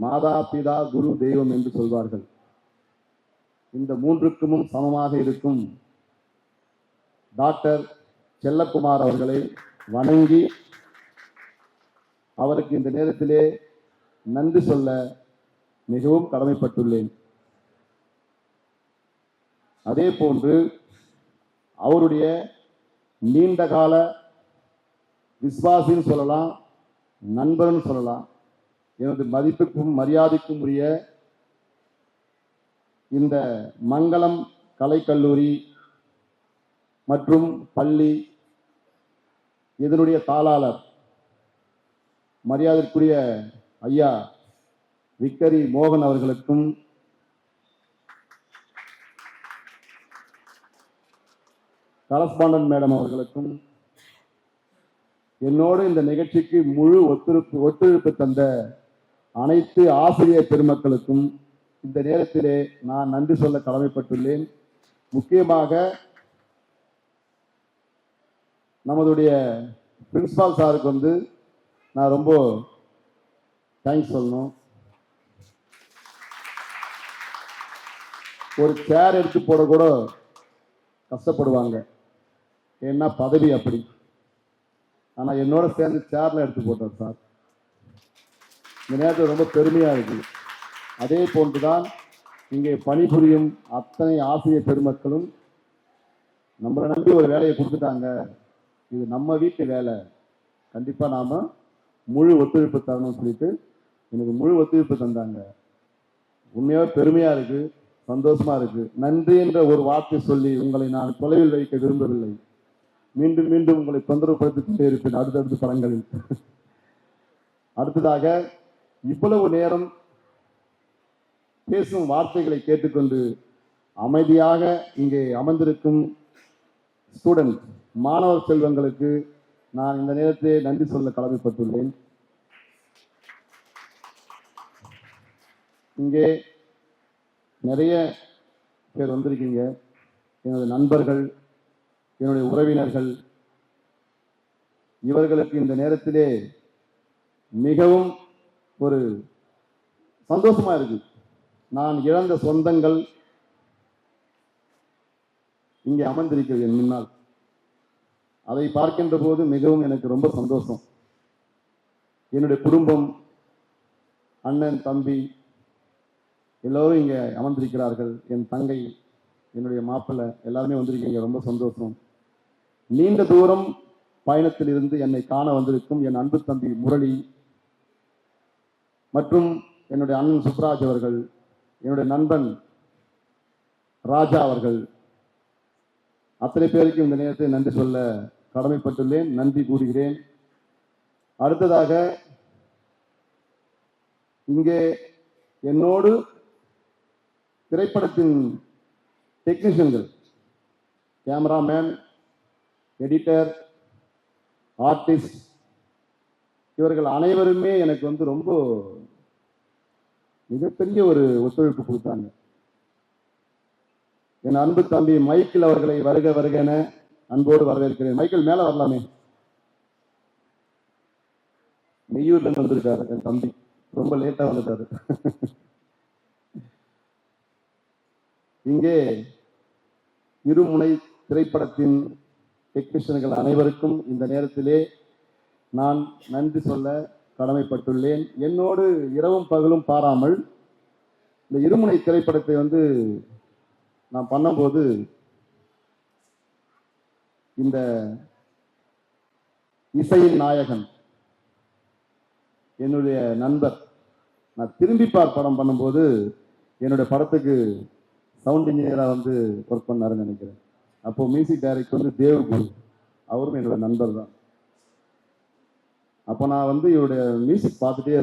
மாதா பிதா குரு தெய்வம் என்று சொல்வார்கள். இந்த மூன்றுக்கும் சமமாக இருக்கும் டாக்டர் செல்லக்குமார் அவர்களை வணங்கி அவருக்கு இந்த நேரத்திலே நன்றி சொல்ல மிகவும் கடமைப்பட்டுள்ளேன். அதே போன்று அவருடைய நீண்ட கால விசுவாசின்னு சொல்லலாம், நண்பர்னு சொல்லலாம், எனது மதிப்புக்கும் மரியாதைக்கும் உரிய இந்த மங்களம் கலைக்கல்லூரி மற்றும் பள்ளி இதனுடைய தாளாளர் மரியாதைக்குரிய ஐயா விக்கரி மோகன் அவர்களுக்கும், கரஸ்பாண்டன்ட் மேடம் அவர்களுக்கும், என்னோடு இந்த நிகழ்ச்சிக்கு முழு ஒத்துழைப்பு தந்த அனைத்து ஆசிரியர் பெருமக்களுக்கும் இந்த நேரத்திலே நான் நன்றி சொல்ல கடமைப்பட்டுள்ளேன். முக்கியமாக நம்மளுடைய பிரின்சிபால் சாருக்கு வந்து நான் ரொம்ப தேங்க்ஸ் சொல்லணும். ஒரு சேர் எடுத்து போட கூட கஷ்டப்படுவாங்க, ஏன்னா பதவி அப்படி. ஆனா என்னோட சேர்ந்து சேர்ல எடுத்து போட்டார் சார். இந்த நேரத்தில் ரொம்ப பெருமையா இருக்கு. அதே போன்றுதான் இங்கே பணிபுரியும் அத்தனை ஆசிரியர் பெருமக்களும் நம்மளை நம்பி ஒரு வேலையை கொடுத்துட்டாங்க, இது நம்ம வீட்டு வேலை, கண்டிப்பா நாம முழு ஒத்துழைப்பு தரணும்னு சொல்லிட்டு எனக்கு முழு ஒத்துழைப்பு தந்தாங்க. உண்மையாவே பெருமையா இருக்கு, சந்தோஷமா இருக்கு. நன்றி என்ற ஒரு வார்த்தை சொல்லி உங்களை நான் தொலைவில் வைக்க விரும்பவில்லை. மீண்டும் மீண்டும் உங்களை தொந்தரவுப்படுத்திக் கொண்டே இருப்பேன் அடுத்தடுத்த படங்களில். அடுத்ததாக இவ்வளவு நேரம் பேசும் வார்த்தைகளை கேட்டுக்கொண்டு அமைதியாக இங்கே அமர்ந்திருக்கும் ஸ்டூடெண்ட் மாணவர் செல்வங்களுக்கு நான் இந்த நேரத்தை நன்றி சொல்ல கடமைப்பட்டுள்ளேன். இங்கே நிறைய பேர் வந்திருக்கீங்க, எனது நண்பர்கள், என்னுடைய உறவினர்கள். இவர்களுக்கு இந்த நேரத்திலே மிகவும் ஒரு சந்தோஷமா இருக்கு. நான் இழந்த சொந்தங்கள் இங்கே அமர்ந்திருக்கிறது என் முன்னால். அதை பார்க்கின்ற போது மிகவும் எனக்கு ரொம்ப சந்தோஷம். என்னுடைய குடும்பம், அண்ணன், தம்பி எல்லோரும் இங்கே அமர்ந்திருக்கிறார்கள். என் தங்கை, என்னுடைய மாப்பிள்ளை எல்லாருமே வந்திருக்கீங்க, ரொம்ப சந்தோஷம். நீண்ட தூரம் பயணத்தில் இருந்து என்னை காண வந்திருக்கும் என் அன்பு தம்பி முரளி மற்றும் என்னுடைய அண்ணன் சுப்ராஜ் அவர்கள், என்னுடைய நண்பன் ராஜா அவர்கள், அத்தனை பேருக்கு இந்த நேரத்தை நன்றி சொல்ல கடமைப்பட்டுள்ளேன், நன்றி கூறுகிறேன். அடுத்ததாக இங்கே என்னோடு திரைப்படத்தின் டெக்னீஷியன்கள், கேமராமேன், எடிட்டர், ஆர்டிஸ்ட், இவர்கள் அனைவருமே எனக்கு வந்து ரொம்ப மிகப்பெரிய ஒரு ஒத்துழைப்பு கொடுத்தாங்க. என் அன்பு தம்பி மைக்கேல் அவர்களை வருக வருக என அன்போடு வரவேற்கிறேன். மைக்கேல் மேல வரலாமே. நெய்யூர்ல வந்திருக்காரு என் தம்பி, ரொம்ப லேட்டா வந்துட்டாரு. இங்கே இருமுனை திரைப்படத்தின் டெக்னீஷியன்கள் அனைவருக்கும் இந்த நேரத்திலே நான் நன்றி சொல்ல கடமைப்பட்டுள்ளேன். என்னோடு இரவும் பகலும் பாராமல் இந்த இருமுனை திரைப்படத்தை வந்து நான் பண்ணும்போது இந்த இசையின் நாயகன் என்னுடைய நண்பர், நான் திரும்பிப்பார் படம் பண்ணும்போது என்னுடைய படத்துக்கு சவுண்ட் இன்ஜினியரா வந்து ஒர்க் பண்ணாருன்னு நினைக்கிறேன். அப்போ மியூசிக் டைரக்டர் வந்து தேவ்குரு, அவரும் என்னோட நண்பர் தான். அப்போ நான் வந்து இவருடைய மியூசிக் பார்த்துட்டே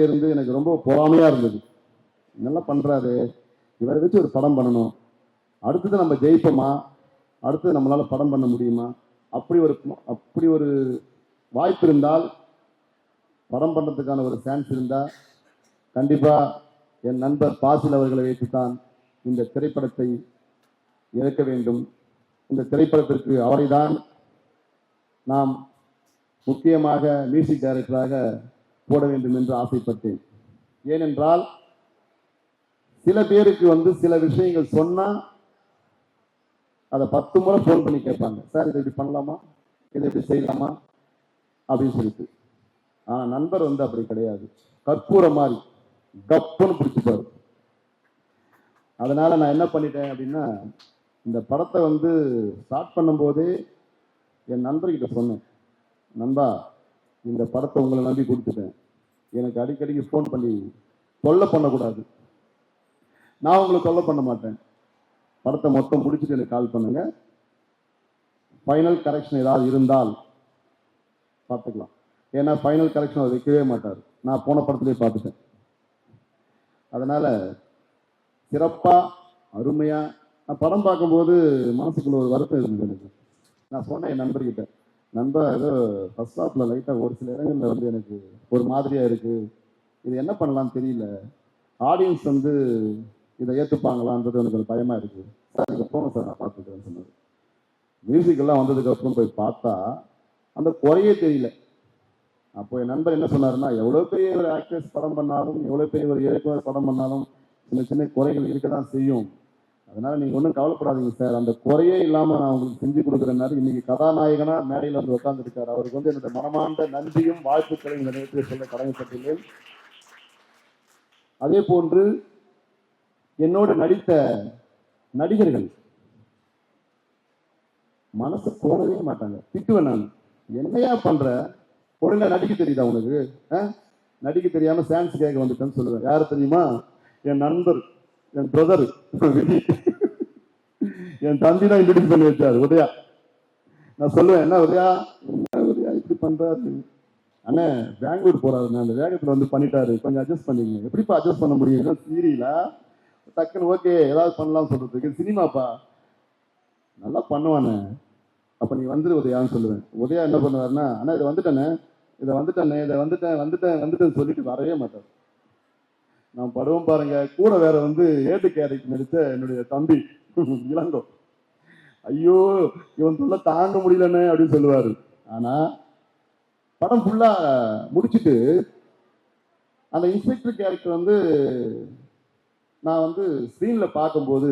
இருந்து எனக்கு ரொம்ப பொறாமையா இருந்தது. நல்லா பண்றாரு, இவரை வச்சு ஒரு படம் பண்ணணும், அடுத்தது நம்ம ஜெயிப்போமா, அடுத்தது நம்மளால படம் பண்ண முடியுமா, அப்படி ஒரு வாய்ப்பு இருந்தால், படம் பண்றதுக்கான ஒரு சான்ஸ் இருந்தா கண்டிப்பா என் நண்பர் பாசில் அவர்களை வைத்துத்தான் இந்த திரைப்படத்தை இறக்க வேண்டும். இந்த திரைப்படத்திற்கு அவரைதான் நாம் முக்கியமாக மியூசிக் டைரக்டராக போட வேண்டும் என்று ஆசைப்பட்டேன். ஏனென்றால் சில பேருக்கு சில விஷயங்கள் சொன்னா அதை 10 முறை ஃபோன் பண்ணி கேட்பாங்க, சார் இதை இப்படி பண்ணலாமா, இதை இப்படி செய்யலாமா அப்படின்னு சொல்லிட்டு. ஆனா நண்பர் அப்படி கிடையாது, கற்பூர மாதிரி கப்புன்னு பிடிச்சிப்பாரு. அதனால நான் என்ன பண்ணிட்டேன் அப்படின்னா, இந்த படத்தை ஸ்டார்ட் பண்ணும்போதே என் நண்பர்கிட்ட சொன்னேன், நண்பா இந்த படத்தை உங்களை நம்பி கொடுத்துட்டேன், எனக்கு அடிக்கடிக்கு ஃபோன் பண்ணி தொல்லை பண்ணக்கூடாது, நான் உங்களை தொல்லை பண்ண மாட்டேன், படத்தை மொத்தம் பிடிச்சிட்டு எனக்கு கால் பண்ணுங்க, ஃபைனல் கரெக்ஷன் ஏதாவது இருந்தால் பார்த்துக்கலாம். ஏன்னா ஃபைனல் கரெக்ஷன் அவர் வைக்கவே மாட்டார், நான் போன படத்திலே பார்த்துட்டேன். அதனால சிறப்பா அருமையா நான் படம் பார்க்கும்போது மனசுக்குள்ள ஒரு வருத்தம் இருந்தது எனக்கு. நான் சொன்னேன் என் நண்பர்கிட்ட, நண்பர் ஏதோ ஃபர்ஸ்ட் ஹாஃப்ல லைட்டாக ஒரு சில இடங்கள்ல எனக்கு ஒரு மாதிரியா இருக்கு, இது என்ன பண்ணலாம்னு தெரியல, ஆடியன்ஸ் இதை ஏற்றுப்பாங்களான்றது எனக்கு ஒரு பயமா இருக்கு சார், இதை போங்க சார் நான் பார்த்துக்கிறேன்னு சொன்னார். மியூசிக் எல்லாம் வந்ததுக்கு அப்புறம் போய் பார்த்தா அந்த குறையே தெரியல. அப்போ என் நண்பர் என்ன சொன்னாருன்னா, எவ்வளோ பெரிய ஒரு ஆக்ட்ரஸ் படம் பண்ணாலும், எவ்வளோ பெரிய ஒரு இயக்குனர் படம் பண்ணாலும் சின்ன சின்ன குறைகள் இருக்க தான் செய்யும், அதனால நீங்க ஒன்றும் கவலைப்படாதீங்க சார், அந்த குறையே இல்லாம நான் உங்களுக்கு செஞ்சு கொடுக்குறேன்னாரு. இன்னைக்கு கதாநாயகனா மேடையில் உட்கார்ந்து இருக்காரு. அவருக்கு என்னுடைய மனமார்ந்த நன்றியும் வாழ்த்துக்களையும் இந்த நேரத்தில் சொல்ல கடமைப்பட்டுள்ளேன். அதே போன்று என்னோடு நடித்த நடிகர்கள் மனசு போடவே மாட்டாங்க, திட்டுவேன் நான், என்னையா பண்ற, ஒழுங்கா நடிக்க தெரியுதா உனக்கு, நடிக்க தெரியாம சான்ஸ் கேட்க வந்துட்டேன்னு சொல்லுவேன். யாரு தெரியுமா, என் நண்பர், என் பிரதர் என் தம்பி தான் இன்ட்ரோடியூஸ் பண்ணி வச்சாரு உதயா. நான் சொல்லுவேன், என்ன உதயா இப்படி பண்றாரு, அண்ணே பெங்களூர் போறாரு, நான் அந்த வேகத்துல பண்ணிட்டாரு, கொஞ்சம் அட்ஜஸ்ட் பண்ணிங்க. எப்படிப்பா அட்ஜஸ்ட் பண்ண முடியும், சீரியலா டக்குன்னு ஓகே ஏதாவது பண்ணலாம் சொல்றதுக்கு, சினிமாப்பா நல்லா பண்ணுவானே, அப்ப நீ வந்துரு உதயான்னு சொல்லுவேன். உதயா என்ன பண்ணுவாருன்னா, அண்ணா இதை வந்துட்டேன்னு சொல்லிட்டு வரவே மாட்டார். நான் படுவோம் பாருங்க, கூட வேற ஏட்டு கேரக்டர் நடித்த என்னுடைய தம்பி இளங்கோ, ஐயோ இவன் சொல்ல தாங்க முடியலன்னு அப்படின்னு சொல்லுவாரு. ஆனா படம் ஃபுல்லா முடிச்சுட்டு அந்த இன்ஸ்பெக்டர் கேரக்டர் நான் ஸ்கிரீன்ல பார்க்கும்போது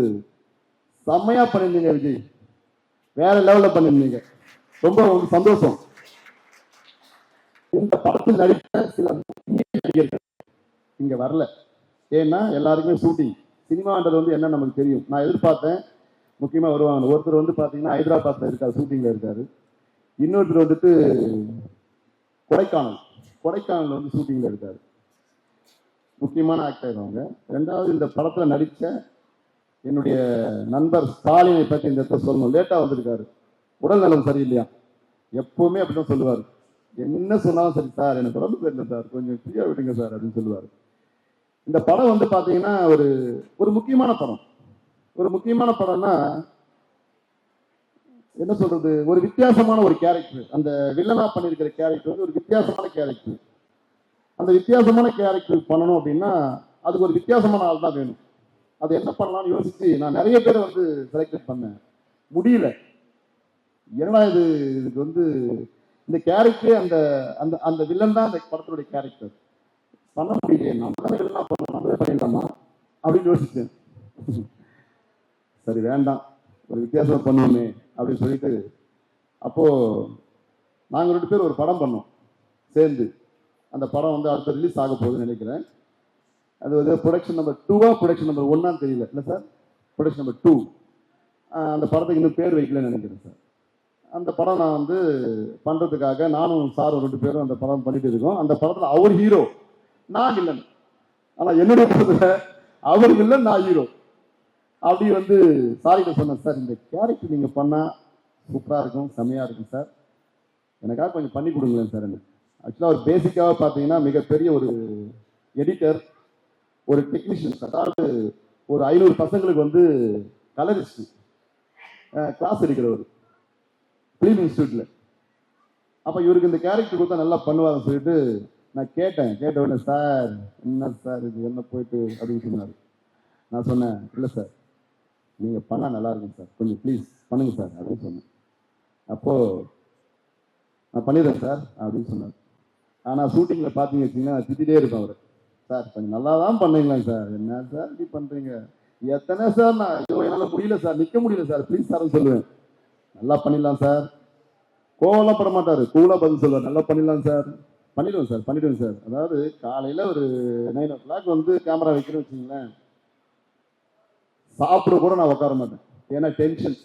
செம்மையா பண்ணிருந்தீங்க விஜய், வேற லெவல்ல பண்ணிருந்தீங்க, ரொம்ப சந்தோஷம். இந்த படத்தில் நடித்த சில நடிகர்கள் இங்க வரல, ஏன்னா எல்லாருக்குமே ஷூட்டிங், சினிமான்றது என்ன நமக்கு தெரியும். நான் எதிர்பார்த்தேன் முக்கியமா வருவாங்க. ஒருத்தர் பாத்தீங்கன்னா ஹைதராபாத்ல இருக்காரு, ஷூட்டிங்ல இருக்காரு. இன்னொருத்தர் கொடைக்கானல் ஷூட்டிங்ல இருக்காரு. முக்கியமான ஆக்டர் அவங்க. ரெண்டாவது இந்த படத்துல நடிச்ச என்னுடைய நண்பர் ஸ்டாலினை பற்றி இந்த இடத்துல சொல்லணும். லேட்டா வந்திருக்காரு, உடல் நலம் சரியில்லையா, எப்பவுமே அப்படிதான் சொல்லுவார், என்ன சொன்னாலும் சரி சார் எனக்கு உடம்பு சரியில்லை சார், கொஞ்சம் ஃப்ரீயா விடுங்க சார் அப்படின்னு சொல்லுவார். இந்த படம் பாத்தீங்கன்னா ஒரு முக்கியமான படம். ஒரு முக்கியமான படம்னா என்ன சொல்றது, ஒரு வித்தியாசமான ஒரு கேரக்டர், அந்த வில்லனா பண்ணிருக்கிற கேரக்டர் ஒரு வித்தியாசமான கேரக்டர். அந்த வித்தியாசமான கேரக்டர் பண்ணணும் அப்படின்னா அதுக்கு ஒரு வித்தியாசமான ஆள் தான் வேணும். அது என்ன பண்ணலாம்னு யோசிச்சு நான் நிறைய பேரை செலக்ட் பண்ணேன், முடியல. ஏன்னா இதுக்கு இந்த கேரக்டரே அந்த அந்த அந்த வில்லன் தான் அந்த படத்தினுடைய கேரக்டர், பண்ண முடியல, நம்மளே பண்ணிடலாமா அப்படின்னு யோசிச்சேன். சரி வேண்டாம், ஒரு வித்தியாசம் பண்ணுவோமே அப்படின்னு சொல்லிட்டு அப்போ நாங்கள் 2 பேர் ஒரு படம் பண்ணோம் சேர்ந்து. அந்த படம் அடுத்த ரிலீஸ் ஆக போகுதுன்னு நினைக்கிறேன். அது ப்ரொடக்ஷன் நம்பர் 2 ப்ரொடக்ஷன் நம்பர் 1 தெரியல, இல்லை சார் ப்ரொடக்ஷன் நம்பர் 2. அந்த படத்துக்கு இன்னும் பேர் வைக்கலன்னு நினைக்கிறேன் சார். அந்த படம் நான் பண்றதுக்காக நானும் சாரும் 2 பேரும் அந்த படம் பண்ணிட்டு இருக்கோம். அந்த படத்துல அவர் ஹீரோ, நான் வில்லன். ஆனா என்னுடைய படத்துல அவர் வில்லன், நான் ஹீரோ. அப்படி சாரிட்ட சொன்னேன், சார் இந்த கேரக்டர் நீங்க பண்ணா சூப்பரா இருக்கும், செம்மையா இருக்கும் சார், எனக்காக கொஞ்சம் பண்ணி கொடுங்களேன் சார். ஆக்சுவலா ஒரு பேசிக்காக பார்த்தீங்கன்னா மிகப்பெரிய ஒரு எடிட்டர், ஒரு டெக்னீஷியன், அதாவது ஒரு 500 பசங்களுக்கு கலரிஸ்ட் கிளாஸ் எடுக்கிறவர் ஃபிலிம் இன்ஸ்டியூட்ல. அப்ப இவருக்கு இந்த கேரக்டர் கொடுத்தா நல்லா பண்ணுவாருன்னு சொல்லிட்டு நான் கேட்ட உடனே, சார் என்ன சார் இது என்ன போயிட்டு அப்படின்னு சொன்னார். நான் சொன்னேன், இல்லை சார் நீங்க பண்ணா நல்லா இருக்கும் சார், கொஞ்சம் ப்ளீஸ் பண்ணுங்க சார் அப்படின்னு சொன்னேன். அப்போ நான் பண்ணிடுறேன் சார் அப்படின்னு சொன்னார். ஆனா ஷூட்டிங்ல பாத்தீங்க வச்சீங்கன்னா திட்டிகிட்டே இருப்பேன் அவர், சார் கொஞ்சம் நல்லா தான் பண்ணுங்களா சார், என்ன சார் இப்படி பண்றீங்க, எத்தனை சார் நான் என்னால் முடியல சார், நிற்க முடியல சார், ப்ளீஸ் சார் சொல்லுவேன். நல்லா பண்ணிடலாம் சார், கோவம்லாம் பட மாட்டாரு, கூலா பதில் சொல்லுவார், நல்லா பண்ணிடலாம் சார், பண்ணிடுவேன் சார் பண்ணிடுவேன் சார். அதாவது காலையில் ஒரு 9 o'clock வந்து கேமரா வைக்கிறேன்னு வச்சுங்களேன், சாப்பிட கூட நான் உட்கார மாட்டேன், ஏன்னா டென்ஷன்.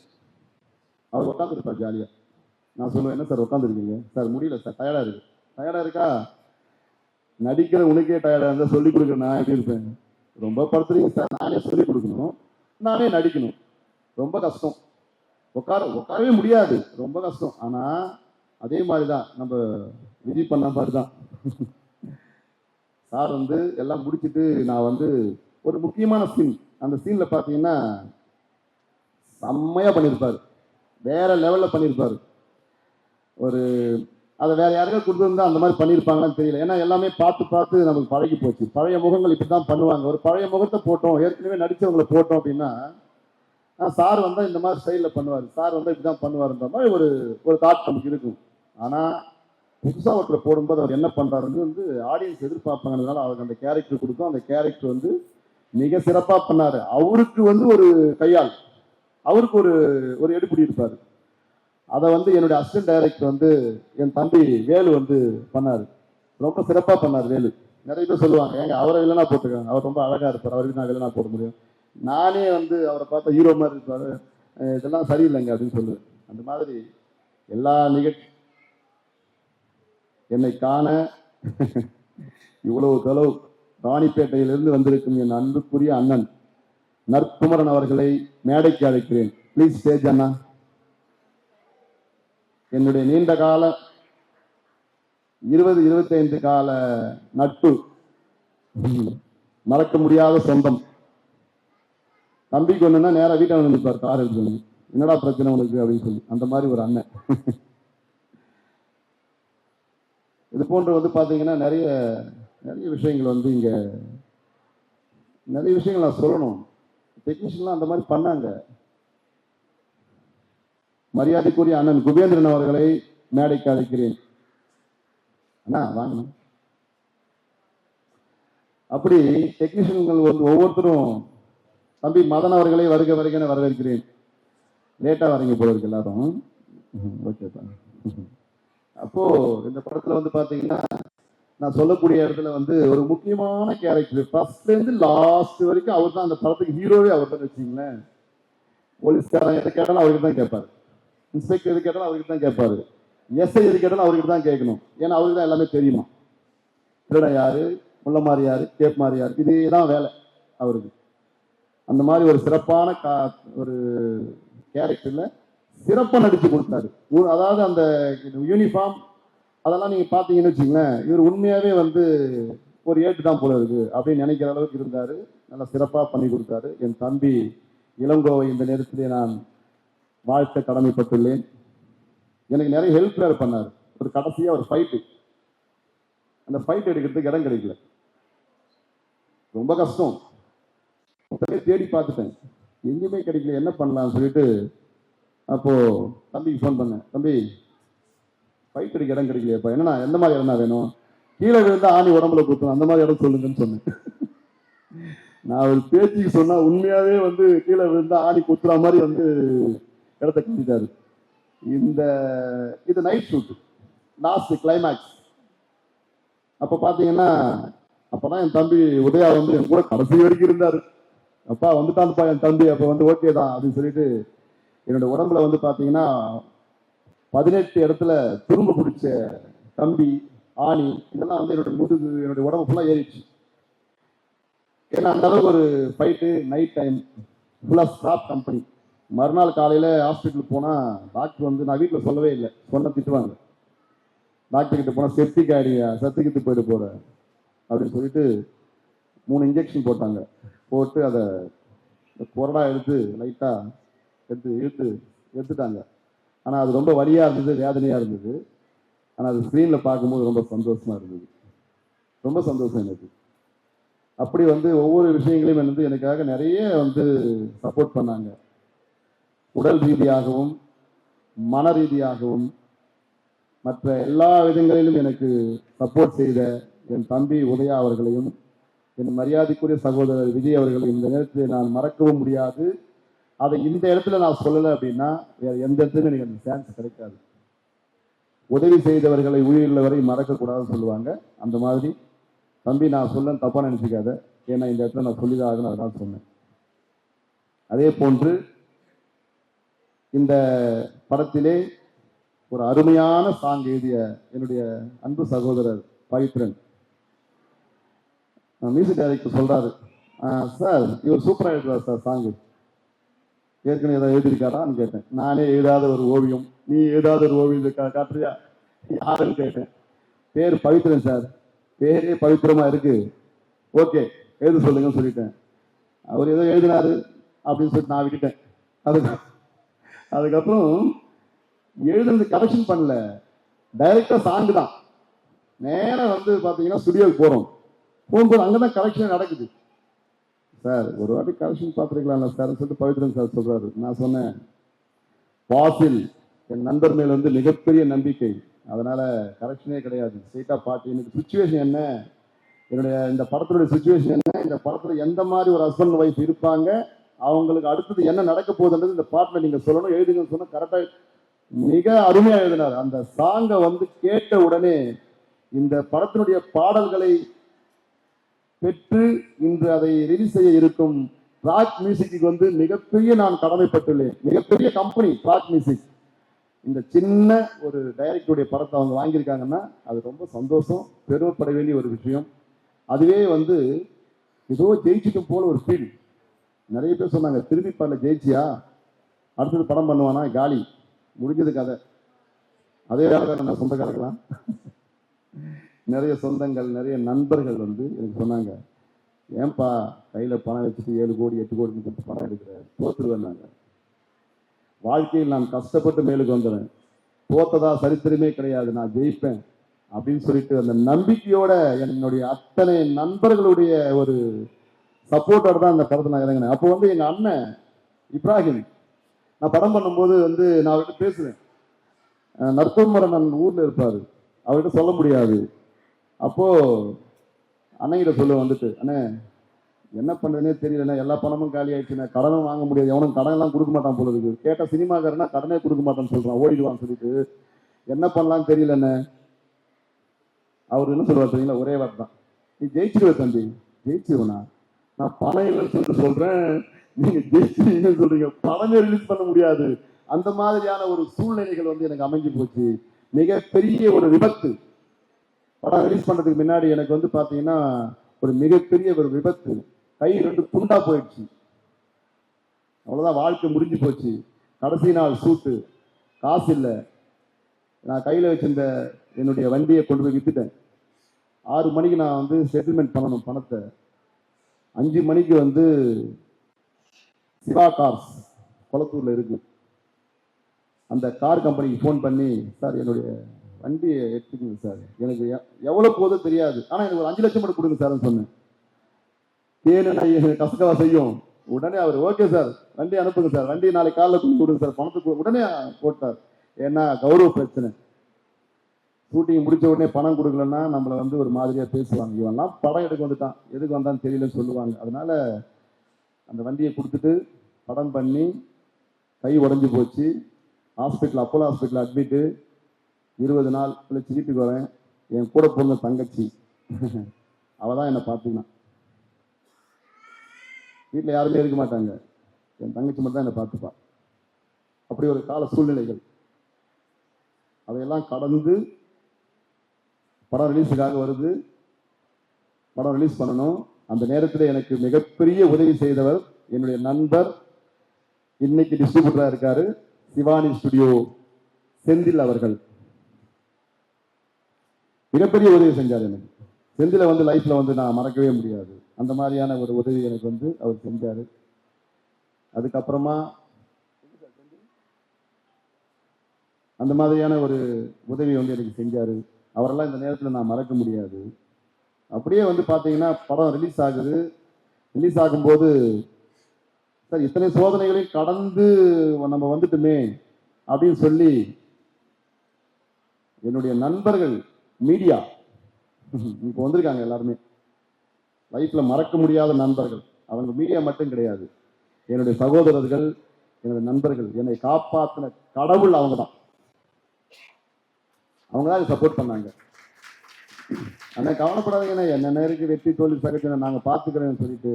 அவர் உட்காந்துருப்பார் ஜாலியாக. நான் சொல்லுவேன், என்ன சார் உட்காந்துருக்கீங்க சார், முடியல சார், டயர்டாக இருக்கு. டயர்டாக இருக்கா, நடிக்கிற உனக்கே டயர்டாக இருந்தால் சொல்லிக் கொடுக்குற நான் எப்படி இருப்பேன், ரொம்ப படுத்துறீங்க சார், நானே சொல்லிக் கொடுக்கணும், நானே நடிக்கணும், ரொம்ப கஷ்டம், உட்காரவே முடியாது, ரொம்ப கஷ்டம். ஆனால் அதே மாதிரி தான் நம்ம விஜய் பண்ண மாதிரி தான். சார் வந்து எல்லாம் முடிச்சுட்டு நான் வந்து ஒரு முக்கியமான சீன், அந்த சீனில் பார்த்தீங்கன்னா செம்மையாக பண்ணியிருப்பார், வேற லெவலில் பண்ணியிருப்பார். ஒரு அதை வேற யாருக்கும் கொடுத்துருந்தா அந்த மாதிரி பண்ணியிருப்பாங்கன்னு தெரியல, ஏன்னா எல்லாமே பார்த்து பார்த்து நமக்கு பழகி போச்சு. பழைய முகங்கள் இப்படி தான் பண்ணுவாங்க, ஒரு பழைய முகத்தை போட்டோம், ஏற்கனவே நடித்தவங்களை போட்டோம் அப்படின்னா சார் வந்தால் இந்த மாதிரி ஸ்டைலில் பண்ணுவார், சார் வந்தால் இப்படி தான் பண்ணுவார்ன்ற மாதிரி ஒரு தாட் நமக்கு இருக்கும். ஆனால் புதுசாக ஒருத்தர் போடும்போது அவர் என்ன பண்ணுறாருன்னு வந்து ஆடியன்ஸ் எதிர்பார்ப்பாங்கனால அவருக்கு அந்த கேரக்டர் கொடுக்கும், அந்த கேரக்டர் வந்து மிக சிறப்பாக பண்ணார். அவருக்கு வந்து ஒரு கையால், அவருக்கு ஒரு எடுப்பிடி இருப்பார். அதை வந்து என்னுடைய அசிஸ்டன்ட் டைரக்டர் வந்து என் தம்பி வேலு வந்து பண்ணார், ரொம்ப சிறப்பாக பண்ணார் வேலு. நிறைய பேர் சொல்லுவாங்க, ஏங்க அவரை இல்லைனா போட்டுருக்காங்க, அவர் ரொம்ப அழகாக இருப்பார், அவருக்கு நான் இல்லைனா போட முடியும், நானே வந்து அவரை பார்த்தா ஹீரோ மாதிரி இருப்பார், இதெல்லாம் சரியில்லைங்க அப்படின்னு சொல்லுவேன். அந்த மாதிரி எல்லா நிகழ்ச்சி என்னை காண இவ்வளவு தொலைவு ராணிப்பேட்டையிலிருந்து வந்திருக்கும் என் அன்புக்குரிய அண்ணன் நற்குமரன் அவர்களை மேடைக்கு அழைக்கிறேன். ப்ளீஸ் ஸ்டேஜ் அண்ணா. என்னுடைய நீண்ட கால 20-25 கால நட்பு, மறக்க முடியாத சொந்தம். தம்பிக்கு ஒண்ணுன்னா நேரம் வீட்டை வந்துருப்பார், கார் எடுத்து, என்னடா பிரச்சனை உனக்கு அப்படின்னு சொல்லி, அந்த மாதிரி ஒரு அண்ணன். இது போன்று வந்து பார்த்தீங்கன்னா நிறைய விஷயங்கள் வந்து இங்கே நிறைய விஷயங்கள் நான் சொல்லணும். டெக்னீஷியன்லாம் அந்த மாதிரி பண்ணாங்க. மரியாதைக்குரிய அண்ணன் குபேந்திரன் அவர்களை மேடைக்கு அழைக்கிறேன். அண்ணா வாங்க. அப்படி டெக்னீஷியன்கள் வந்து ஒவ்வொருத்தரும், தம்பி மதன் அவர்களை வருக வருகன்னு வரவேற்கிறேன். லேட்டாக வரீங்க போல இருக்கு எல்லாரும். ஓகே. அப்போ இந்த படத்துல வந்து பாத்தீங்கன்னா நான் சொல்லக்கூடிய இடத்துல வந்து ஒரு முக்கியமான கேரக்டர், ஃபர்ஸ்ட்ல இருந்து லாஸ்ட் வரைக்கும் அவர் தான் அந்த படத்துக்கு ஹீரோவே அவர் தான் வச்சுங்களேன். போலீஸ்காரன் எதை கேட்டாலும் அவருக்கு தான் கேட்பாரு, இன்ஸ்பெக்டர் எது கேட்டாலும் அவருக்கு தான் கேட்பாரு, எஸ்ஐ எது கேட்டாலும் அவருக்கு தான் கேட்கணும், ஏன்னா அவருக்கு தான் எல்லாமே தெரியுமா. திருடன் யாரு, முள்ள மாதிரி யாரு, கேப் மாதிரி யாரு, இதுதான் வேலை அவருக்கு. அந்த மாதிரி ஒரு சிறப்பான ஒரு கேரக்டர்ல சிறப்பாக நடிச்சு கொடுத்தாரு. அதாவது அந்த யூனிஃபார்ம் அதெல்லாம் நீங்க பாத்தீங்கன்னு வச்சுங்களேன், இவர் உண்மையாவே வந்து ஒரு ஏட்டு தான் போல இருக்கு அப்படின்னு நினைக்கிற அளவுக்கு இருந்தாரு. நல்லா சிறப்பாக பண்ணி கொடுத்தாரு. என் தம்பி இளங்கோவை இந்த நேரத்திலே நான் வாழ்த்த கடமைப்பட்டுள்ளேன். எனக்கு நிறைய ஹெல்ப் வேறு பண்ணார். ஒரு கடைசியா ஒரு ஃபைட்டு, அந்த ஃபைட் எடுக்கிறதுக்கு இடம் கிடைக்கல, ரொம்ப கஷ்டம். தேடி பார்த்துட்டேன், எங்கேயுமே கிடைக்கல, என்ன பண்ணலாம்னு சொல்லிட்டு அப்போ தம்பிக்கு ஃபோன் பண்ணேன், தம்பி ஃபைட் அடிக்க இடம் கிடைக்கலையப்பா, என்னன்னா எந்த மாதிரி இடம் வேணும், கீழே விழுந்தா ஆணி உடம்புல குத்தும், அந்த மாதிரி இடம் சொல்லுங்கன்னு சொன்னேன். நான் ஒரு பேச்சுக்கு சொன்னா உண்மையாவே வந்து கீழே விழுந்தா ஆணி குத்துற மாதிரி வந்து இடத்த கட்டிட்டாரு. இது நைட் ஷூட், லாஸ்ட் கிளைமேக்ஸ். அப்ப பாத்தீங்கன்னா அப்பதான் என் தம்பி உதயா வந்து என் கூட கடைசி வரைக்கும் இருந்தாரு. அப்பா வந்துட்டான்ப்பா என் தம்பி, அப்ப வந்து ஓகே தான் அப்படின்னு சொல்லிட்டு என்னோட உடம்புல வந்து பாத்தீங்கன்னா 18 இடத்துல துரும்பு பிடிச்ச கம்பி, ஆணி, இதெல்லாம் வந்து என்னுடைய உடம்பு ஃபுல்லா ஏறிடுச்சு. ஏன்னா அந்த அளவுக்கு ஒரு ஃபைட்டு, நைட் டைம், ஃபுல்லா ஸ்டாப் கம்பெனி. மறுநாள் காலையில ஹாஸ்பிட்டலுக்கு போனா டாக்டர் வந்து, நான் வீட்டில் சொல்லவே இல்லை, சொன்ன திட்டுவாங்க, டாக்டர் கிட்ட போனா செப்டிக் ஆயிடுங்க, செத்துக்கிட்டு போயிட்டு போற அப்படின்னு சொல்லிட்டு 3 இன்ஜெக்ஷன் போட்டாங்க. போட்டு அதை கொரடா எடுத்து லைட்டா எடுத்துட்டாங்க. ஆனால் அது ரொம்ப வலியாக இருந்தது, வேதனையாக இருந்தது. ஆனால் அது ஸ்க்ரீனில் பார்க்கும்போது ரொம்ப சந்தோஷமாக இருந்தது, ரொம்ப சந்தோஷம் எனக்கு. அப்படி வந்து ஒவ்வொரு விஷயங்களையும் வந்து எனக்காக நிறைய வந்து சப்போர்ட் பண்ணாங்க. உடல் ரீதியாகவும் மன ரீதியாகவும் மற்ற எல்லா விதங்களிலும் எனக்கு சப்போர்ட் செய்த என் தம்பி உதயா அவர்களையும் என் மரியாதைக்குரிய சகோதரர் விஜய் அவர்கள் இந்த நேரத்தில் நான் மறக்கவும் முடியாது. அதை இந்த இடத்துல நான் சொல்லலை அப்படின்னா வேற எந்த இடத்துலையும் எனக்கு அந்த சான்ஸ் கிடைக்காது. உதவி செய்தவர்களை உயிரிழந்த வரை மறக்கக்கூடாதுன்னு சொல்லுவாங்க. அந்த மாதிரி தம்பி நான் சொல்ல தப்பா நினைச்சுக்காத, ஏன்னா இந்த இடத்துல நான் சொல்லிதான் ஆகணும், அதனால சொன்னேன். அதே போன்று இந்த படத்திலே ஒரு அருமையான சாங் எழுதிய என்னுடைய அன்பு சகோதரர் பவித்ரன் மியூசிக் டைரக்டர் சொல்றாரு, சார் இவர் சூப்பரா எழுதுறாரு சார் சாங்கு, ஏற்கனவே ஏதாவது எழுதியிருக்காரான்னு கேட்டேன். நானே எழுதாத ஒரு ஓவியம், நீ எழுதாத ஒரு ஓவியம் காட்டுறியா யாருன்னு கேட்டேன். பேர் பவித்ரன் சார், பேரே பவித்திரமா இருக்கு, ஓகே எழுத சொல்லுங்கன்னு சொல்லிட்டேன். அவர் ஏதோ எழுதினாரு அப்படின்னு சொல்லிட்டு நான் விட்டுட்டேன். அதுக்கப்புறம் எழுதுனது கரெக்ஷன் பண்ணல, டைரக்டா சாங்கு தான். நேரம் வந்து பாத்தீங்கன்னா ஸ்டுடியோக்கு போறோம், போகும்போது அங்கதான் கரெக்ஷன் நடக்குது. சார் ஒரு வாட்டி கரெக்ஷன் பார்த்துருக்கலாம்ல சார் சொல்லிட்டு பவித்ரன் சார் சொல்றாரு. நான் சொன்னேன், வாசில் என் நண்பர் மேல் வந்து மிகப்பெரிய நம்பிக்கை, அதனால கரெக்ஷனே கிடையாது, ஸ்ட்ரெயிட்டா பாட்டு. எனக்கு சுச்சுவேஷன் என்ன, என்னுடைய இந்த படத்தினுடைய சுச்சுவேஷன் என்ன, இந்த படத்துல எந்த மாதிரி ஒரு ஹஸ்பண்ட் ஒய்ஃப் இருப்பாங்க, அவங்களுக்கு அடுத்தது என்ன நடக்க போகுதுன்றது இந்த பாட்டுல நீங்க சொல்லணும், எழுதுங்கன்னு சொன்னா கரெக்டா மிக அருமையா எழுதினார். அந்த சாங்கை வந்து கேட்ட உடனே இந்த படத்தினுடைய பாடல்களை பெற்று இன்று அதை ரிலீஸ் செய்ய இருக்கும் ராக் மியூசிக்கு வந்து மிகப்பெரிய நான் கடமைப்பட்டுள்ளேன். மிகப்பெரிய கம்பெனி ராக் மியூசிக், இந்த சின்ன ஒரு டைரக்டருடைய படத்தை அவங்க வாங்கியிருக்காங்கன்னா அது ரொம்ப சந்தோஷம், பெருமைப்பட வேண்டிய ஒரு விஷயம். அதுவே வந்து ஏதோ ஜெயிச்சிட்டும் போல ஒரு ஃபீல். நிறைய பேர் சொன்னாங்க, திரும்பி பாடல ஜெயிச்சியா, அடுத்தது படம் பண்ணுவானா, காலி முடிஞ்சது கதை. அதே வேலை நான் சொந்தக்காரங்களாம் நிறைய சொந்தங்கள் நிறைய நண்பர்கள் வந்து எனக்கு சொன்னாங்க, ஏன்பா கையில பணம் வச்சுட்டு 7 கோடி 8 கோடி கொடுத்து பணம் எடுக்கிற, தோத்துருவேன்னாங்க. வாழ்க்கையில் நான் கஷ்டப்பட்டு மேலுக்கு வந்துடுறேன், தோத்ததா சரித்திரமே கிடையாது, நான் ஜெயிப்பேன் அப்படின்னு சொல்லிட்டு அந்த நம்பிக்கையோட என்னுடைய அத்தனை நண்பர்களுடைய ஒரு சப்போர்ட்டோட தான் அந்த படத்தை நான் இறங்கினேன். அப்போ வந்து எங்க அண்ணன் இப்ராஹிம், நான் படம் பண்ணும்போது வந்து நான் அவர்கிட்ட பேசுவேன், நற்புமரன் ஊர்ல இருப்பாரு, அவர்கிட்ட சொல்ல முடியாது. அப்போ அண்ணங்கிட்ட சொல்ல வந்துட்டு, அண்ணே என்ன பண்றதுனே தெரியலண்ணே, எல்லா பணமும் காலி ஆயிடுச்சுண்ணே, கடனும் வாங்க முடியாது, எவனும் கடன் எல்லாம் கொடுக்க மாட்டான் போல இருக்கு, கேட்ட சினிமாக்காரனா கடனே கொடுக்க மாட்டான்னு சொல்றான், ஓடிடுவான்னு சொல்லிட்டு என்ன பண்ணலாம்னு தெரியலண்ணே. அவரு என்ன சொல்றாரு தெரியுங்களா, ஒரே வார்த்தை தான், நீ ஜெயிச்சிருவ தம்பி. ஜெயிச்சிருவனா, நான் பணம் இல்லைன்னு சொல்லிட்டு சொல்றேன், நீங்க ஜெயிச்சிருவீங்கன்னு சொல்றீங்க, பணமே ரிலீஸ் பண்ண முடியாது. அந்த மாதிரியான ஒரு சூழ்நிலைகள் வந்து எனக்கு அமைஞ்சு போச்சு. மிகப்பெரிய ஒரு விபத்து, படம் ரிலீஸ் பண்றதுக்கு முன்னாடி எனக்கு வந்து பாத்தீங்கன்னா ஒரு மிகப்பெரிய ஒரு விபத்து, கை 2 துண்டா போயிடுச்சு, அவ்வளவுதான், வாழ்க்கை முடிஞ்சு போச்சு. கடைசி நாள் ஷூட்டு, காசு இல்லை, நான் கையில வச்சிருந்த என்னுடைய வண்டியை கொண்டு போய் வித்துட்டேன். 6 மணிக்கு நான் வந்து செட்டில்மெண்ட் பண்ணணும் பணத்தை, 5 மணிக்கு வந்து சிவா கார்ஸ் கொளத்தூர்ல இருக்கு, அந்த கார் கம்பெனிக்கு ஃபோன் பண்ணி, சார் என்னுடைய வண்டியை எடுத்துக்கோங்க சார், எனக்கு எவ்வளவு போதோ தெரியாது, ஆனா எனக்கு ஒரு 5 லட்சம் மட்டும் கொடுங்க சார் சொன்னேன். ஏன்னு கசக்கவா செய்யும். உடனே அவர் ஓகே சார் வண்டி அனுப்புங்க சார், வண்டி நாளைக்கு காலைல கொண்டு கொடுங்க சார், பணத்துக்கு உடனே போட்டார். ஏன்னா கௌரவ பிரச்சனை, ஷூட்டிங் முடிச்ச உடனே பணம் கொடுக்கலன்னா நம்மளை வந்து ஒரு மாதிரியா பேசுவாங்க, இவன்லாம் படம் எடுக்க வந்துட்டான் எதுக்கு வந்தான்னு தெரியலன்னு சொல்லுவாங்க. அதனால அந்த வண்டியை கொடுத்துட்டு படம் பண்ணி கை உடஞ்சி போச்சு, ஹாஸ்பிட்டல் அப்போலோ ஹாஸ்பிட்டல் அட்மிட்டு, 20 நாள் கழிச்சு வீட்டுக்கு வரேன். என் கூட பிறந்த தங்கச்சி அவ தான் என்னை பார்த்துக்கினான், வீட்டில் யாருமே இருக்க மாட்டாங்க, என் தங்கச்சி மட்டும் தான் என்னை பார்த்துப்பா. அப்படி ஒரு கால சூழ்நிலைகள், அதையெல்லாம் கடந்து படம் ரிலீஸுக்காக வருது, படம் ரிலீஸ் பண்ணணும். அந்த நேரத்தில் எனக்கு மிகப்பெரிய உதவி செய்தவர் என்னுடைய நண்பர், இன்னைக்கு டிஸ்ட்ரிபியூட்டரா இருக்காரு, சிவானி ஸ்டுடியோ செந்தில் அவர்கள் மிகப்பெரிய உதவி செஞ்சார் எனக்கு. செந்தில வந்து லைஃப்ல வந்து நான் மறக்கவே முடியாது, அந்த மாதிரியான ஒரு உதவி எனக்கு வந்து அவர் செஞ்சாரு. அதுக்கப்புறமா அந்த மாதிரியான ஒரு உதவி வந்து எனக்கு செஞ்சாரு, அவரெல்லாம் இந்த நேரத்தில் நான் மறக்க முடியாது. அப்படியே வந்து பாத்தீங்கன்னா படம் ரிலீஸ் ஆகுது, ரிலீஸ் ஆகும்போது சார் இத்தனை சோதனைகளையும் கடந்து நம்ம வந்துட்டுமே அப்படின்னு சொல்லி என்னுடைய நண்பர்கள் மீடியா இப்போ வந்திருக்காங்க, எல்லாருமே லைஃப்ல மறக்க முடியாத நண்பர்கள். அவங்க மீடியா மட்டும் கிடையாது, என்னுடைய சகோதரர்கள், என்னுடைய நண்பர்கள். என்னை காப்பாற்றின கடவுள் அவங்க தான். அவங்க தான் சப்போர்ட் பண்ணாங்க. ஆனா கவலைப்படாதீங்கன்னா, என்ன நேருக்கு வெற்றி தோல்வி சகஜம், நாங்க பாத்துக்கிறேன்னு சொல்லிட்டு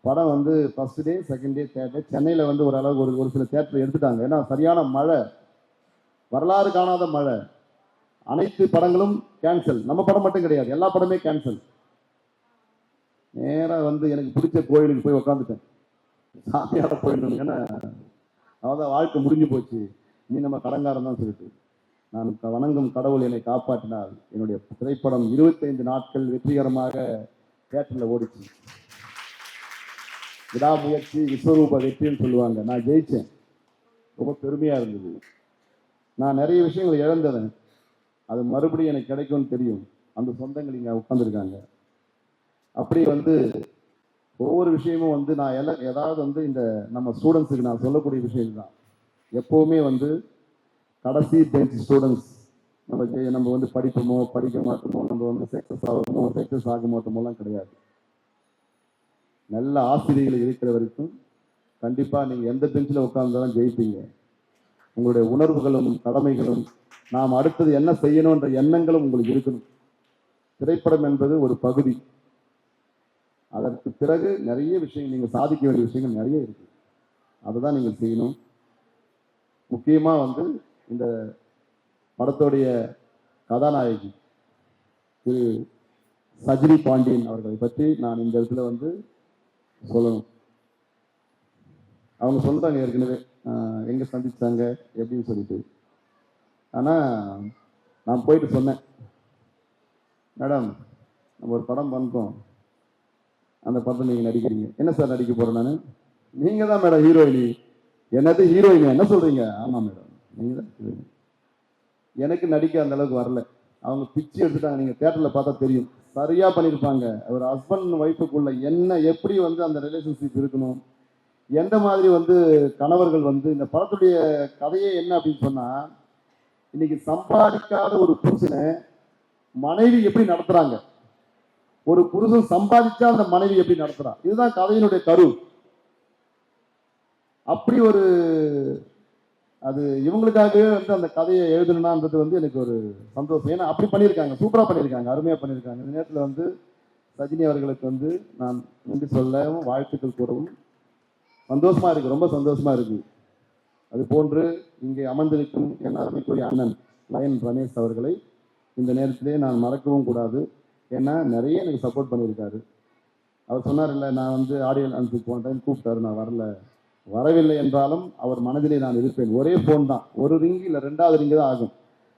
படம் வந்து first day, second day, third day சென்னையில வந்து ஓரளவுக்கு ஒரு சில தேட்டர் எடுத்துட்டாங்க. ஏன்னா சரியான மழை, வரலாறு காணாத மழை. அனைத்து படங்களும் கேன்சல். நம்ம படம் மட்டும் கிடையாது, எல்லா படமே கேன்சல். நேரா வந்து எனக்கு பிடிச்ச கோயிலுக்கு போய் உட்காந்துட்டேன், சாமியார போயிடணும். ஏன்னா அவதான் வாழ்க்கை முடிஞ்சு போச்சு, நீ நம்ம கடங்காரம் தான் சொல்லிட்டு நான் வணங்கும் கடவுள் என்னை காப்பாற்றினார். என்னுடைய திரைப்படம் 25 நாட்கள் வெற்றிகரமாக தியேட்டர்ல ஓடிச்சு. விடாமுயற்சி விஸ்வரூப வெற்றின்னு சொல்லுவாங்க. நான் ஜெயிச்சேன், ரொம்ப பெருமையா இருந்தது. நான் நிறைய விஷயங்கள் இழந்தேன், அது மறுபடியும் எனக்கு கிடைக்கும்னு தெரியும். அந்த சொந்தங்கள் இங்க உட்கார்ந்துருக்காங்க. அப்படி வந்து ஒவ்வொரு விஷயமும் வந்து நான் ஏதாவது வந்து இந்த நம்ம ஸ்டூடெண்ட்ஸுக்கு நான் சொல்லக்கூடிய விஷயம் தான். எப்பவுமே வந்து கடைசி பெஞ்ச் ஸ்டூடெண்ட்ஸ் நம்ம வந்து படிப்போமோ படிக்க மாட்டோமோ, நம்ம வந்து சக்சஸ் ஆகுமோ சக்சஸ் ஆக மாட்டோமோலாம் கிடையாது. நல்ல ஆசிரியர்கள் இருக்கிற வரைக்கும் கண்டிப்பா நீங்க எந்த பெஞ்சில் உட்கார்ந்தாலும் ஜெயிப்பீங்க. உங்களுடைய உணர்வுகளும் கடமைகளும், நாம் அடுத்தது என்ன செய்யணும்ன்ற எண்ணங்களும் உங்களுக்கு இருக்கணும். திரைப்படம் என்பது ஒரு பகுதி, அதற்கு பிறகு நிறைய விஷயங்கள் நீங்க சாதிக்க வேண்டிய விஷயங்கள் நிறைய இருக்கு. அதுதான் நீங்கள் செய்யணும். முக்கியமா வந்து இந்த படத்துடைய கதாநாயகி திரு சஜினி பாண்டியன் அவர்களை பற்றி நான் இந்த இடத்துல வந்து சொல்லணும். அவங்க சொல்றாங்க ஏற்கனவே எங்க சந்திச்சாங்க எப்படின்னு சொல்லிட்டு. ஆனா நான் போயிட்டு சொன்னேன், மேடம் நம்ம ஒரு படம் பண்றோம், அந்த படத்தை நீங்க நடிக்கிறீங்க. என்ன சார் நடிக்க போறேன் நான்? நீங்க தான் மேடம் ஹீரோயினி. என்னது ஹீரோயின் என்ன சொல்றீங்க? ஆமா மேடம், நீங்க தான் ஹீரோயின். எனக்கு நடிக்க அந்த அளவுக்கு வரல. அவங்க பிச்சு எடுத்துட்டாங்க. நீங்க தியேட்டர்ல பார்த்தா தெரியும், சரியா பண்ணியிருப்பாங்க. ஒரு ஹஸ்பண்ட் ஒய்ஃபுக்குள்ள என்ன எப்படி வந்து அந்த ரிலேஷன்ஷிப் இருக்கணும், எந்த மாதிரி வந்து கணவர்கள் வந்து. இந்த படத்துடைய கதையே என்ன அப்படின்னு சொன்னா, இன்னைக்கு சம்பாதிக்காத ஒரு புருஷனை மனைவி எப்படி நடத்துறாங்க, ஒரு புருஷன் சம்பாதிச்சா அந்த மனைவி எப்படி நடத்துறா, இதுதான் கதையினுடைய கரு. அப்படி ஒரு அது இவங்களுக்காகவே வந்து அந்த கதையை எழுதணும்ன்றது வந்து எனக்கு ஒரு சந்தோஷம். ஏன்னா அப்படி பண்ணியிருக்காங்க, சூப்பரா பண்ணியிருக்காங்க, அருமையா பண்ணியிருக்காங்க. இந்த நேரத்தில் வந்து ரஜினி அவர்களுக்கு வந்து நான் நன்றி சொல்லவும் வாழ்த்துக்கள் கூறவும் சந்தோஷமா இருக்கு, ரொம்ப சந்தோஷமா இருக்கு. அது போன்று இங்கே அமர்ந்திருக்கும் என் அருமைக்குரிய அண்ணன் லயன் ரமேஷ் அவர்களை இந்த நேரத்திலே நான் மறக்கவும் கூடாது. ஏன்னா நிறைய எனக்கு சப்போர்ட் பண்ணியிருக்காரு. அவர் சொன்னார் இல்லை, நான் வந்து ஆடியோ லான்ச்சுக்கு போன டைம் கூப்பிட்டாரு, நான் வரவில்லை என்றாலும் அவர் மனதிலே நான் இருப்பேன். ஒரே போன் தான், ஒரு ரிங்கு இல்லை, 2வது ரிங்கு தான் ஆகும்.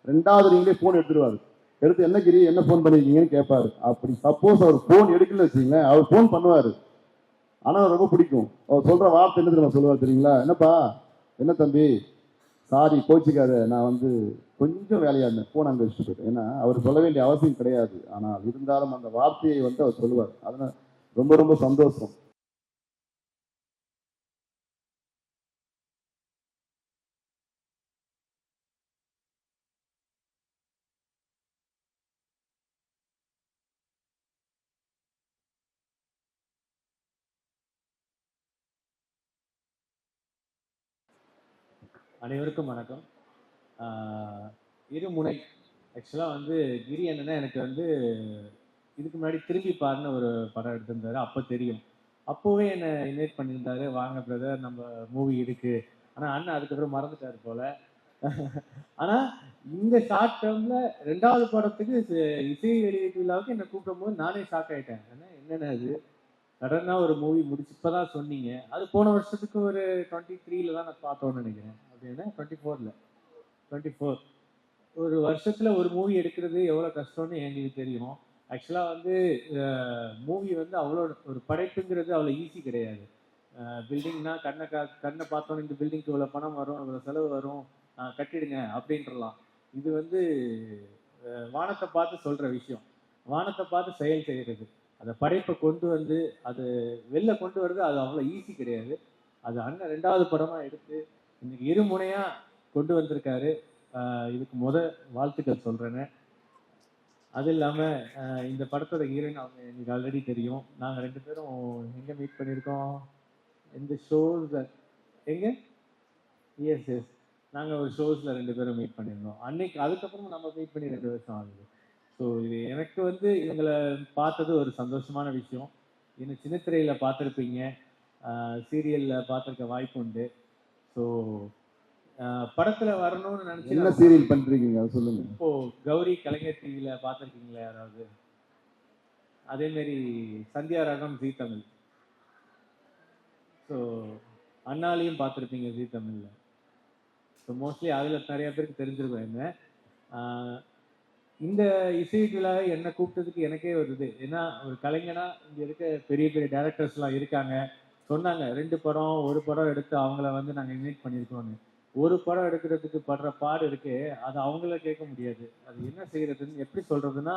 2வது ரிங்லே போன் எடுத்துருவாரு. எடுத்து என்ன கிரி என்ன போன் பண்ணிருக்கீங்கன்னு கேட்பாரு. அப்படி சப்போஸ் அவர் போன் எடுக்கல வச்சுக்கீங்களேன், அவர் போன் பண்ணுவாரு. ஆனா ரொம்ப பிடிக்கும். அவர் சொல்ற வார்த்தை என்ன நம்ம சொல்லுவார் தெரியுங்களா? என்னப்பா, என்ன தம்பி, சாரி கோச்சிக்காத, நான் வந்து கொஞ்சம் வேலையா இருந்தேன், போன் அங்கே வச்சுட்டு போயிட்டேன். ஏன்னா அவர் சொல்ல வேண்டிய அவசியம் கிடையாது, ஆனால் இருந்தாலும் அந்த வார்த்தையை வந்து அவர் சொல்லுவார். அதனால ரொம்ப ரொம்ப சந்தோஷம். அனைவருக்கும் வணக்கம். இருமுனை ஆக்சுவலாக வந்து கிரி அண்ணனா எனக்கு வந்து இதுக்கு முன்னாடி திரும்பி பாருன்னு ஒரு படம் எடுத்திருந்தாரு, அப்போ தெரியும். அப்போவே என்னை இன்வைட் பண்ணியிருந்தாரு, வாங்க பிரதர் நம்ம மூவி இருக்கு. ஆனால் அண்ணன் அதுக்கப்புறம் மறந்துட்டாரு போல. ஆனால் இந்த ஷார்ட் டேர்ம்ல 2வது படத்துக்கு இசை வெளியீட்டு விழாவுக்கு என்னை கூப்பிடும் போது நானே ஷாக் ஆயிட்டேன். என்னென்ன அது சடனா ஒரு மூவி முடிச்சு இப்பதான் சொன்னீங்க, அது போன வருஷத்துக்கு ஒரு 23ல தான் நான் பார்த்தோன்னு நினைக்கிறேன். அப்படின்னா 24 ஒரு வருஷத்துல ஒரு மூவி எடுக்கிறது எவ்வளவு கஷ்டம்னு எங்களுக்கு தெரியும். ஆக்சுவலா வந்து மூவி வந்து அவ்வளோ ஒரு படைப்புங்கிறது அவ்வளோ ஈஸி கிடையாது. பில்டிங்னா கண்ணை பார்த்தோன்னு இந்த பில்டிங்க்கு இவ்வளோ பணம் வரும், இவ்வளோ செலவு வரும், கட்டிடுங்க அப்படின்றலாம். இது வந்து வானத்தை பார்த்து சொல்ற விஷயம், வானத்தை பார்த்து செயல் செய்கிறது. அந்த படைப்பை கொண்டு வந்து அது வெளில கொண்டு வருது, அது அவ்வளோ ஈஸி கிடையாது. அது அண்ணன் 2வது படமா எடுத்து இன்னைக்கு இருமுனையா கொண்டு வந்திருக்காரு. இதுக்கு வாழ்த்துக்கள் சொல்றேன்னு. அது இல்லாமல் இந்த படத்தோட ஹீரோயின் அவங்க எனக்கு ஆல்ரெடி தெரியும். நாங்கள் 2 பேரும் எங்கே மீட் பண்ணியிருக்கோம், இந்த ஷோஸ் எங்கே, எஸ் எஸ், நாங்கள் ஒரு ஷோஸில் 2 பேரும் மீட் பண்ணியிருந்தோம். அன்னைக்கு அதுக்கப்புறம் நம்ம மீட் பண்ணி 2 வருஷம் ஆகுது. ஸோ இது எனக்கு வந்து இவங்களை பார்த்தது ஒரு சந்தோஷமான விஷயம். இன்னும் சின்னத்திரையில் பார்த்துருப்பீங்க, சீரியலில் பார்த்துருக்க வாய்ப்பு உண்டு. ஸோ படத்தில் வரணும்னு நினச்சி என்ன சீரியல் பண்ணுறீங்க அதை சொல்லுங்க. இப்போது கௌரி கலைஞர் டிவியில் பார்த்துருக்கீங்களா யாராவது? அதேமாரி சந்தியா ராகம் ஜீ தமிழ். ஸோ அண்ணாலையும் பார்த்துருப்பீங்க ஜீ தமிழில். ஸோ மோஸ்ட்லி அதில் நிறைய பேருக்கு தெரிஞ்சிருக்கும் என்ன. இந்த இசை விழாவை என்னை கூப்பிட்டதுக்கு எனக்கே வருது. ஏன்னா ஒரு கலைஞனா இங்கே இருக்க பெரிய பெரிய டேரக்டர்ஸ்லாம் இருக்காங்க. சொன்னாங்க 2 படம் 1 படம் எடுத்து அவங்கள வந்து நாங்கள் இன்வைட் பண்ணியிருக்கோன்னு. ஒரு படம் எடுக்கிறதுக்கு படுற பாடு இருக்கு, அது அவங்கள கேட்க முடியாது. அது என்ன செய்யறதுன்னு எப்படி சொல்றதுன்னா,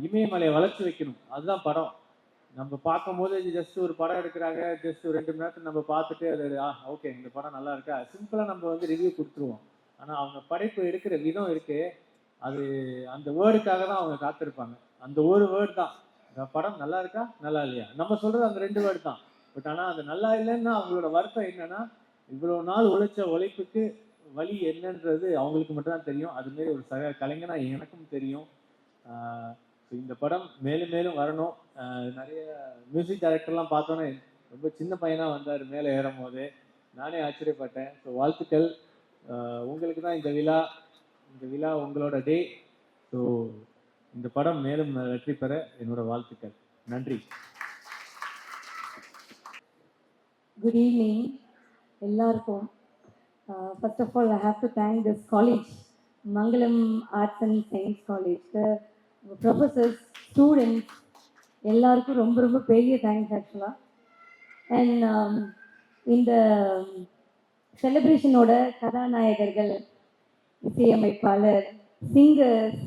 இமயமலையை வளர்ச்சி வைக்கணும், அதுதான் படம். நம்ம பார்க்கும்போது ஜஸ்ட் ஒரு படம் எடுக்கிறாங்க, ஜஸ்ட் 2 மணி நேரத்துக்கு நம்ம பார்த்துட்டு அது ஓகே இந்த படம் நல்லா இருக்கா சிம்பிளாக நம்ம வந்து ரிவ்யூ கொடுத்துருவோம். ஆனால் அவங்க படைப்பு எடுக்கிற விதம் இருக்கு, அது அந்த வேர்டுக்காக தான் அவங்க காத்திருப்பாங்க. அந்த ஒரு வேர்டு தான், இந்த படம் நல்லா இருக்கா நல்லா இல்லையா, நம்ம சொல்றது அந்த 2 வேர்டு தான். பட் ஆனால் அது நல்லா இல்லைன்னா அவங்களோட வருத்தம் என்னன்னா, இவ்வளோ நாள் உழைச்ச உழைப்புக்கு வழி என்னன்றது அவங்களுக்கு மட்டும்தான் தெரியும். அதுமாரி ஒரு கலைஞனா எனக்கும் தெரியும். இந்த படம் மேலும் மேலும் வரணும். நிறைய மியூசிக் டைரக்டர்லாம் பார்த்தோன்னே ரொம்ப சின்ன பையனாக வந்தார் மேலே ஏறும் போது, நானே ஆச்சரியப்பட்டேன். ஸோ வாழ்த்துக்கள், உங்களுக்கு தான் இந்த விழா உங்களோட டே. ஸோ இந்த படம் மேலும் வெற்றி பெற என்னோட வாழ்த்துக்கள். நன்றி. Good evening, எல்லாருக்கும். First of all, I have to thank this college, Mangalam Arts and Science College, the professors, students, எல்லாருக்கும் ரொம்ப ரொம்ப பெரிய தேங்க்ஸ் ஆக்சுவலாக. அண்ட் இந்த செலிப்ரேஷனோட கதாநாயகர்கள், இசையமைப்பாளர், சிங்கர்ஸ்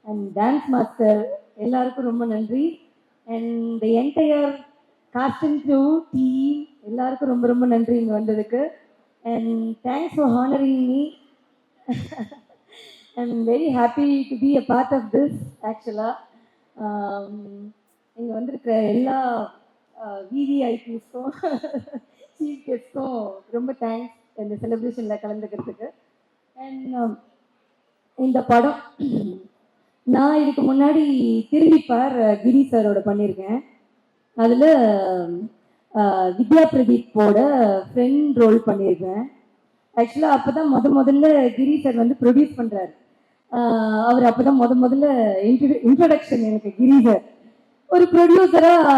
அண்ட் டான்ஸ் மாஸ்டர் எல்லாருக்கும் ரொம்ப நன்றி. And the entire cast and crew team எல்லாருக்கும் ரொம்ப ரொம்ப நன்றி இங்கே வந்ததுக்கு. And thanks for honouring me. I am very happy to be a part of this ஆக்சுவலாக. இங்கே வந்திருக்கிற எல்லா விவிஐபிஸ்க்கும் சீஃப் கெஸ்ட்க்கும் ரொம்ப தேங்க்ஸ் இந்த செலிப்ரேஷனில் கலந்துக்கிறதுக்கு. அண்ட் இந்த படம் நான் இதுக்கு முன்னாடி திரும்பிப்பார் கிரி சாரோட பண்ணியிருக்கேன். அதில் வித்யா பிரதீப்போட ஃப்ரெண்ட் ரோல் பண்ணியிருக்கேன். ஆக்சுவலாக அப்போ தான் முதல்ல கிரி சார் வந்து ப்ரொடியூஸ் பண்ணுறாரு. அவர் அப்போ தான் முதல்ல இன்ட்ரடக்ஷன் எனக்கு கிரி சார் ஒரு ப்ரொடியூசராக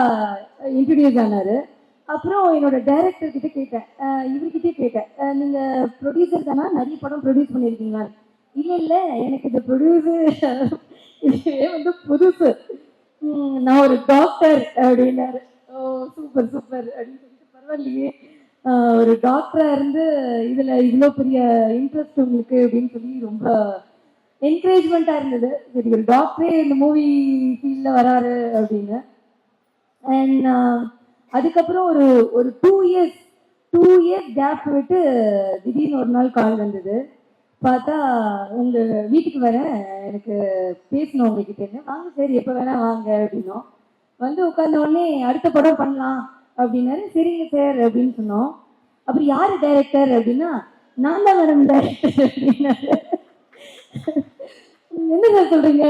இன்ட்ரடியூஸ் ஆனார். அப்புறம் என்னோட டைரக்டர் கிட்ட கேட்டேன், இவர்கிட்டே கேட்டேன், நீங்கள் ப்ரொடியூசர் தானா, நிறைய படம் ப்ரொடியூஸ் பண்ணியிருக்கீங்களா? இல்லை எனக்கு இந்த ப்ரொடியூசர் இதே வந்து புதுசு, நான் ஒரு டாக்டர் அப்படின்னாரு. ஓ சூப்பர் சூப்பர் அப்படின்னு சொல்லிட்டு, பரவாயில்லையே ஒரு டாக்டராக இருந்து இதில் இவ்வளோ பெரிய இன்ட்ரெஸ்ட் உங்களுக்கு அப்படின்னு சொல்லி ரொம்ப என்கரேஜ்மெண்ட்டாக இருந்தது. சரி ஒரு டாக்டரே இந்த மூவி ஃபீல்டில் வராரு அப்படின்னு. அண்ட் அதுக்கப்புறம் ஒரு 2 இயர்ஸ் கேப் விட்டு திடீர்னு ஒரு நாள் கால் வந்தது. பார்த்தா உங்கள் வீட்டுக்கு வரேன், எனக்கு பேசணும் உங்ககிட்டேன்னு. வாங்க சரி எப்போ வேணா வாங்க அப்படின்னோம். வந்து உட்கார்ந்த உடனே அடுத்த படம் பண்ணலாம் அப்படின்னாரு. சரிங்க சார் அப்படின்னு சொன்னோம். அப்புறம் யார் டைரக்டர் அப்படின்னா, நான் தான் மேடம் டைரக்டர் அப்படின்னாரு. என்ன சார் சொல்றீங்க,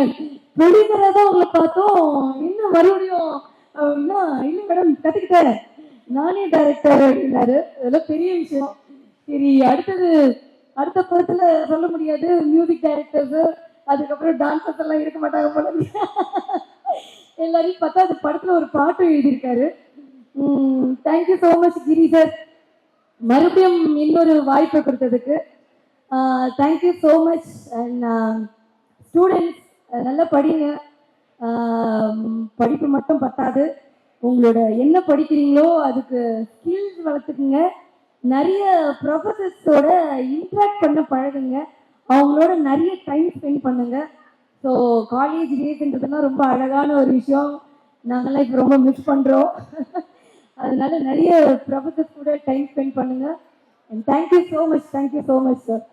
ப்ரொடியூசராக தான் உங்களை பார்த்தோம், இன்னும் மறுபடியும் அப்படின்னா, இல்லை மேடம் கற்றுக்கிட்டேன், நானே டைரக்டர் அப்படின்னாரு. அதெல்லாம் பெரிய விஷயம். சரி அடுத்த படத்துல சொல்ல முடியாது, மியூசிக் டைரக்டர்ஸ் அதுக்கப்புறம் டான்சர்ஸ் எல்லாம் இருக்க மாட்டாங்க போல. எல்லாரையும் பார்த்தா அந்த படத்துல ஒரு பாட்டு எழுதியிருக்காரு. தேங்க்யூ ஸோ மச் கிரி சார், மறுபடியும் இன்னொரு வாய்ப்பை கொடுத்ததுக்கு thank you so much. And students நல்லா படிங்க, படிப்பு மட்டும் பத்தாது, உங்களோட என்ன படிக்கிறீங்களோ அதுக்கு ஸ்கில்ஸ் வளர்த்துக்குங்க. நிறைய ப்ரொஃபஸர்ஸோட இன்ட்ராக்ட் பண்ண பழகுங்க, அவங்களோட நிறைய டைம் ஸ்பெண்ட் பண்ணுங்க. ஸோ காலேஜ் டேஸ்ன்றதுலாம் ரொம்ப அழகான ஒரு விஷயம், நாங்கள்லாம் இப்போ ரொம்ப மிஸ் பண்ணுறோம். அதனால நிறைய ப்ரொஃபஸர்ஸ் கூட டைம் ஸ்பெண்ட் பண்ணுங்க. And thank you so much sir.